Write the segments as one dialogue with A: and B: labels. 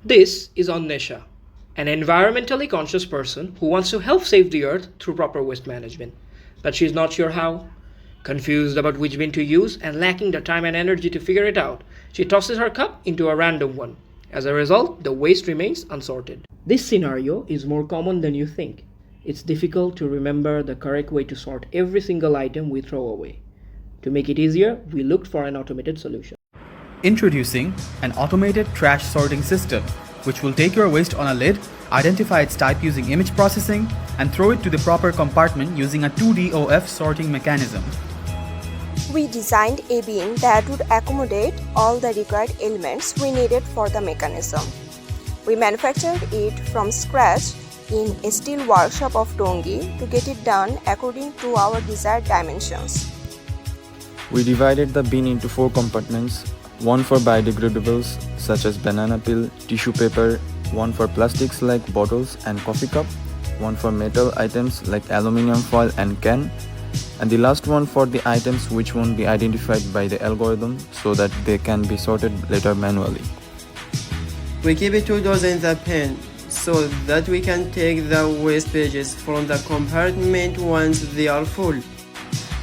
A: This is Annesha, an environmentally conscious person who wants to help save the earth through proper waste management. But she's not sure how. Confused about which bin to use and lacking the time and energy to figure it out, she tosses her cup into a random one. As a result, the waste remains unsorted. This scenario is more common than you think. It's difficult to remember the correct way to sort every single item we throw away. To make it easier, we looked for an automated solution.
B: Introducing an automated trash sorting system, which will take your waste on a lid, identify its type using image processing, and throw it to the proper compartment using a 2DOF sorting mechanism.
C: We designed a bin that would accommodate all the required elements we needed for the mechanism. We manufactured it from scratch in a steel workshop of Tongi to get it done according to our desired dimensions.
D: We divided the bin into 4 compartments, one for biodegradables such as banana peel, tissue paper, one for plastics like bottles and coffee cup, one for metal items like aluminum foil and can, and the last one for the items which won't be identified by the algorithm so that they can be sorted later manually.
E: We keep 2 doors in the bin so that we can take the waste pages from the compartment once they are full.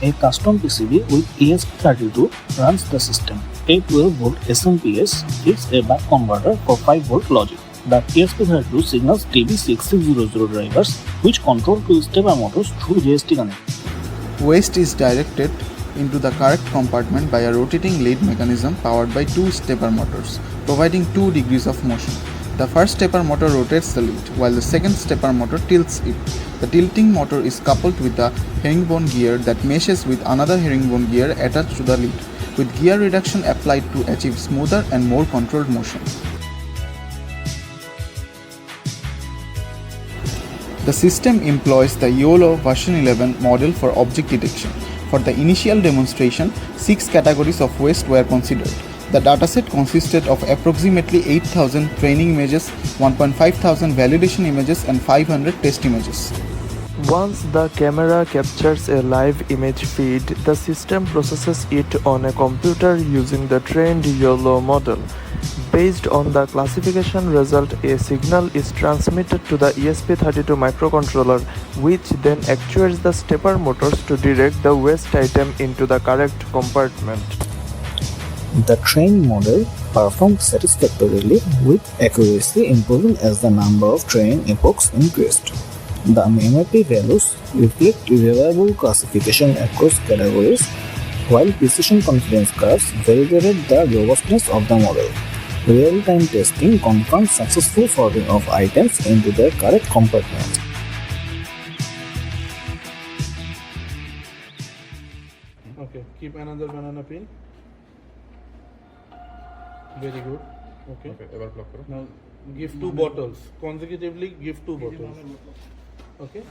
F: A custom PCB with ESP32 runs the system. A 12-volt SMPS is a back converter for 5-volt logic. The ESP32 signals TB6600 drivers which control 2 stepper motors through JST connect.
G: Waste is directed into the correct compartment by a rotating lead mechanism powered by 2 stepper motors, providing 2 degrees of motion. The first stepper motor rotates the lead, while the second stepper motor tilts it. The tilting motor is coupled with a herringbone gear that meshes with another herringbone gear attached to the lead, with gear reduction applied to achieve smoother and more controlled motion. The system employs the YOLO version 11 model for object detection. For the initial demonstration, 6 categories of waste were considered. The dataset consisted of approximately 8,000 training images, 1,500 validation images and 500 test images.
H: Once the camera captures a live image feed, the system processes it on a computer using the trained YOLO model. Based on the classification result, a signal is transmitted to the ESP32 microcontroller, which then actuates the stepper motors to direct the waste item into the correct compartment.
F: The trained model performed satisfactorily, with accuracy improving as the number of training epochs increased. The MMIP values reflect reliable classification across categories, while precision confidence curves validated the robustness of the model. Real-time testing confirmed successful sorting of items into their correct compartment.
I: Okay, keep another banana peel. Very good. Okay. Now give 2 bottles. Consecutively give 2 bottles. Okay.